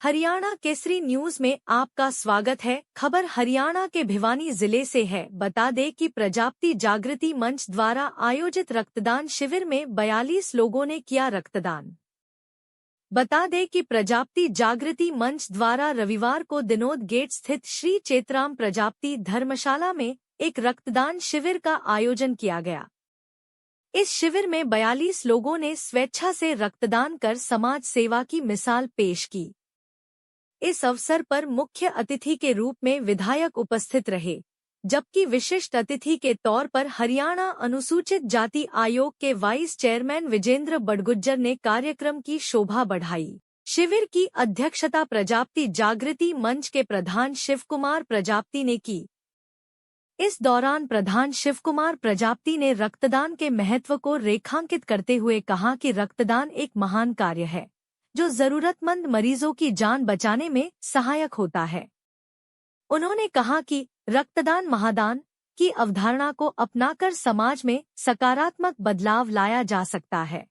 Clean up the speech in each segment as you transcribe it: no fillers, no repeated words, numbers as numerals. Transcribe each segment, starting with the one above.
Haryana Kesari news में आपका स्वागत है। खबर हरियाणा के भिवानी जिले से है। बता दें कि प्रजापति जागृति मंच द्वारा आयोजित रक्तदान शिविर में 42 लोगों ने किया रक्तदान। बता दें कि प्रजापति जागृति मंच द्वारा रविवार को दिनोद गेट स्थित श्री चेतराम प्रजापति धर्मशाला में एक रक्तदान शिविर का आयोजन किया गया। इस शिविर में 42 लोगों ने स्वेच्छा से रक्तदान कर समाज सेवा की मिसाल पेश की। इस अवसर पर मुख्य अतिथि के रूप में विधायक उपस्थित रहे, जबकि विशिष्ट अतिथि के तौर पर हरियाणा अनुसूचित जाति आयोग के वाइस चेयरमैन विजेंद्र बड़गुज्जर ने कार्यक्रम की शोभा बढ़ाई। शिविर की अध्यक्षता प्रजापति जागृति मंच के प्रधान शिवकुमार प्रजापति ने की। इस दौरान प्रधान शिवकुमार प्रजापति ने रक्तदान के महत्व को रेखांकित करते हुए कहा कि रक्तदान एक महान कार्य है जो जरूरतमंद मरीजों की जान बचाने में सहायक होता है। उन्होंने कहा कि रक्तदान महादान की अवधारणा को अपनाकर समाज में सकारात्मक बदलाव लाया जा सकता है।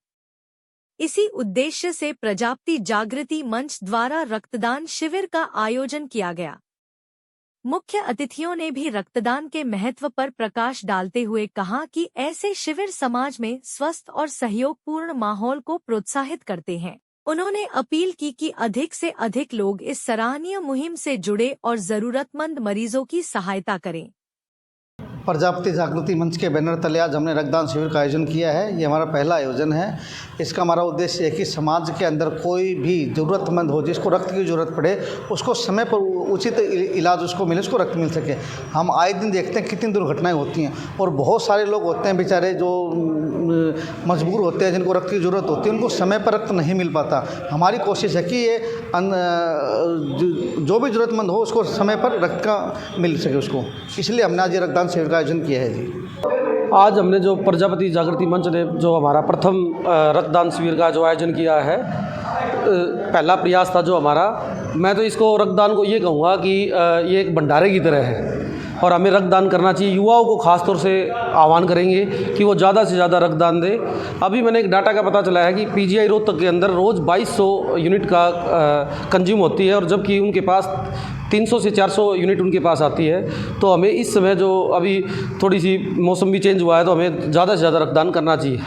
इसी उद्देश्य से प्रजापति जागृति मंच द्वारा रक्तदान शिविर का आयोजन किया गया। मुख्य अतिथियों ने भी रक्तदान के महत्व पर प्रकाश डालते हुए कहा कि ऐसे शिविर समाज में स्वस्थ और सहयोगपूर्ण माहौल को प्रोत्साहित करते हैं। उन्होंने अपील की कि अधिक से अधिक लोग इस सराहनीय मुहिम से जुड़े और जरूरतमंद मरीजों की सहायता करें। प्रजापति जागृति मंच के बैनर तले आज हमने रक्तदान शिविर का आयोजन किया है। ये हमारा पहला आयोजन है। इसका हमारा उद्देश्य है कि समाज के अंदर कोई भी ज़रूरतमंद हो, जिसको रक्त की ज़रूरत पड़े, उसको समय पर उचित इलाज उसको मिले, उसको रक्त मिल सके। हम आए दिन देखते हैं कितनी दुर्घटनाएं होती हैं और बहुत सारे लोग होते हैं बेचारे जो मजबूर होते हैं, जिनको रक्त की ज़रूरत होती है, उनको समय पर रक्त नहीं मिल पाता। हमारी कोशिश है कि ये जो भी ज़रूरतमंद हो उसको समय पर रक्त का मिल सके उसको, इसलिए हमने आज ये रक्तदान शिविर का आयोजन किया है जी। आज हमने जो प्रजापति जागृति मंच ने जो हमारा प्रथम रक्तदान शिविर का जो आयोजन किया है, पहला प्रयास था जो हमारा। मैं तो इसको रक्तदान को ये कहूँगा कि ये एक भंडारे की तरह है और हमें रक्तदान करना चाहिए। युवाओं को खास तौर से आह्वान करेंगे कि वो ज़्यादा से ज़्यादा रक्तदान दें। अभी मैंने एक डाटा का पता चला है कि पीजीआई रोहतक के अंदर रोज़ 2200 यूनिट का कंज्यूम होती है और जबकि उनके पास 300 से 400 यूनिट उनके पास आती है। तो हमें इस समय जो अभी थोड़ी सी मौसम भी चेंज हुआ है तो हमें ज़्यादा से ज़्यादा रक्तदान करना चाहिए।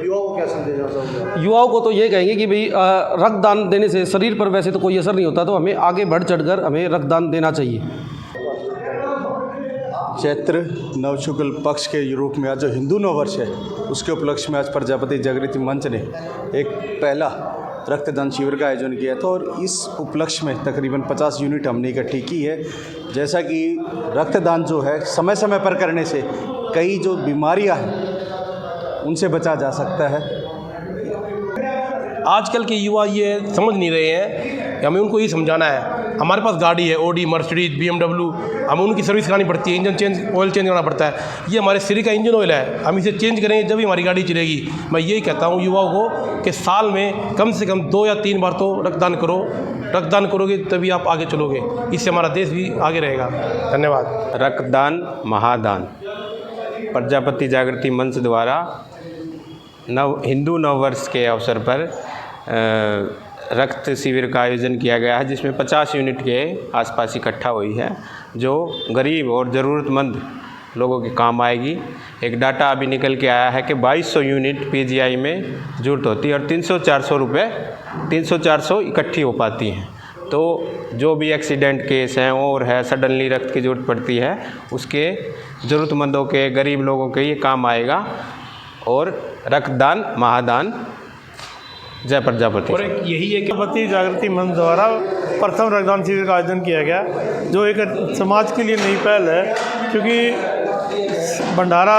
युवाओं को क्या संदेश देना चाहोगे? युवाओं को तो ये कहेंगे कि भाई रक्तदान देने से शरीर पर वैसे तो कोई असर नहीं होता, तो हमें आगे बढ़ चढ़कर हमें रक्तदान देना चाहिए। चैत्र नव शुक्ल पक्ष के रूप में आज जो हिंदू नववर्ष है उसके उपलक्ष्य में आज प्रजापति जागृति मंच ने एक पहला रक्तदान शिविर का आयोजन किया था और इस उपलक्ष्य में तकरीबन 50 यूनिट हमने इकट्ठी की है। जैसा कि रक्तदान जो है समय समय पर करने से कई जो बीमारियां हैं उनसे बचा जा सकता है। आजकल के युवा ये समझ नहीं रहे हैं, हमें उनको ये समझाना है। हमारे पास गाड़ी है, ऑडी, मर्सिडीज, BMW, हमें उनकी सर्विस करानी पड़ती है, इंजन चेंज, ऑयल चेंज करना पड़ता है। ये हमारे शरीर का इंजन ऑयल है, हम इसे चेंज करेंगे जब ही हमारी गाड़ी चलेगी। मैं यही कहता हूँ युवाओं को कि साल में कम से कम 2 या 3 बार तो रक्तदान करो। रक्तदान करोगे तभी आप आगे चलोगे, इससे हमारा देश भी आगे रहेगा। धन्यवाद। रक्तदान महादान प्रजापति जागृति मंच द्वारा हिंदू नववर्ष के अवसर पर रक्त शिविर का आयोजन किया गया है, जिसमें 50 यूनिट के आसपास इकट्ठा हुई है जो गरीब और ज़रूरतमंद लोगों के काम आएगी। एक डाटा अभी निकल के आया है कि 2200 यूनिट पीजीआई में ज़रूरत होती है और 300-400 इकट्ठी हो पाती हैं। तो जो भी एक्सीडेंट केस हैं और है सडनली रक्त की ज़रूरत पड़ती है, उसके ज़रूरतमंदों के, गरीब लोगों के ये काम आएगा। और रक्तदान महादान। जय प्रजापति। और एक यही है कि प्रजापति जागृति मंच द्वारा प्रथम रक्तदान शिविर का आयोजन किया गया, जो एक समाज के लिए नई पहल है, क्योंकि भंडारा,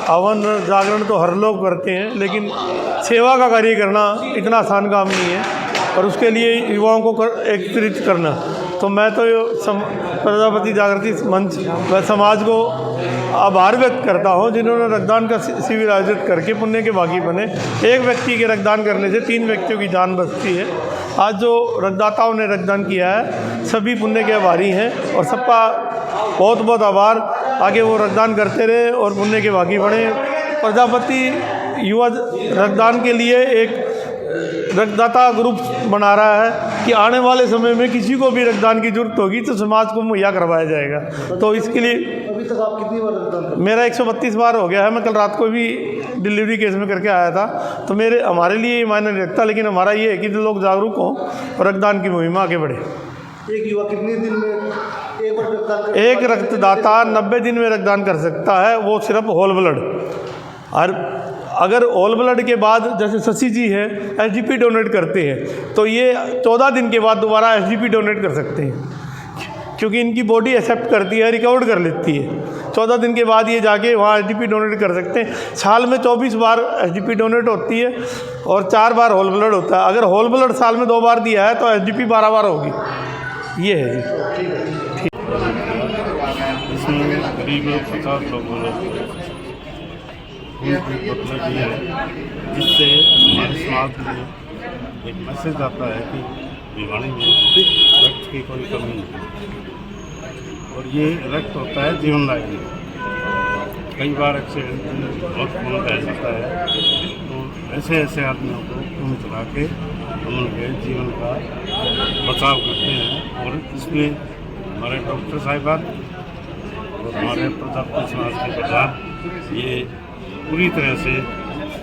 हवन, जागरण तो हर लोग करते हैं, लेकिन सेवा का कार्य करना इतना आसान काम नहीं है और उसके लिए युवाओं को एकत्रित करना। तो मैं तो प्रजापति जागृति मंच व समाज को आभार व्यक्त करता हूं जिन्होंने रक्तदान का शिविर आयोजित करके पुण्य के भागी बने। एक व्यक्ति के रक्तदान करने से 3 व्यक्तियों की जान बचती है। आज जो रक्तदाताओं ने रक्तदान किया है सभी पुण्य के आभारी हैं और सबका बहुत बहुत आभार। आगे वो रक्तदान करते रहे और पुण्य के भागी बने। प्रजापति युवा रक्तदान के लिए एक रक्तदाता ग्रुप बना रहा है कि आने वाले समय में किसी को भी रक्तदान की जरूरत होगी तो समाज को मुहैया करवाया जाएगा। तो इसके लिए अभी तक आप कितनी बार रक्तदान मेरा 132 बार हो गया है। मैं कल रात को भी डिलीवरी केस में करके आया था। तो हमारे लिए ये मायने नहीं रखता, लेकिन हमारा ये है कि जो लोग जागरूक हों और रक्तदान की मुहिम आगे बढ़े। एक युवा कितने दिन में एक बार रक्तदान एक रक्तदाता 90 दिन में रक्तदान कर सकता है, वो सिर्फ होल ब्लड। और अगर होल ब्लड के बाद जैसे शशि जी है एसजीपी डोनेट करते हैं तो ये 14 दिन के बाद दोबारा एसजीपी डोनेट कर सकते हैं, क्योंकि इनकी बॉडी एक्सेप्ट करती है, रिकवर कर लेती है। 14 दिन के बाद ये जाके वहाँ एसजीपी डोनेट कर सकते हैं। साल में 24 बार एसजीपी डोनेट होती है और 4 बार होल ब्लड होता है। अगर होल ब्लड साल में 2 बार दिया है तो एसजीपी 12 बार होगी। ये है जी। इसमें करीब 50 लोगों ने मतलब ये है, जिससे हमारे समाज में एक मैसेज आता है कि भिवानी में रक्त की कोई कमी नहीं और ये रक्त होता है जीवनदायी। कई बार एक्सीडेंट में बहुत खून बह जाता है, तो ऐसे आदमियों को खून चला के हम उनके जीवन का बचाव करते हैं। और इसमें हमारे डॉक्टर साहिबान और हमारे प्रजापति समाज के प्रधान ये पूरी तरह से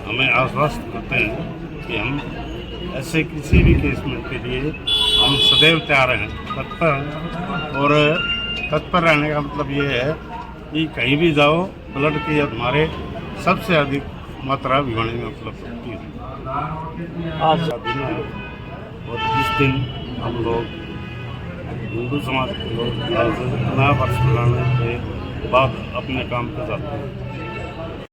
हमें आश्वस्त करते हैं कि हम ऐसे किसी भी केस में के लिए हम सदैव तैयार हैं, तत्पर हैं। और तत्पर रहने का मतलब ये है कि कहीं भी जाओ ब्लड की हमारे सबसे अधिक मात्रा भिवानी में उपलब्ध होती है। आज का दिन है और इस दिन हम लोग हिंदू समाज के लोग आज नया वर्ष मनाने के बाद अपने काम पर जाते हैं।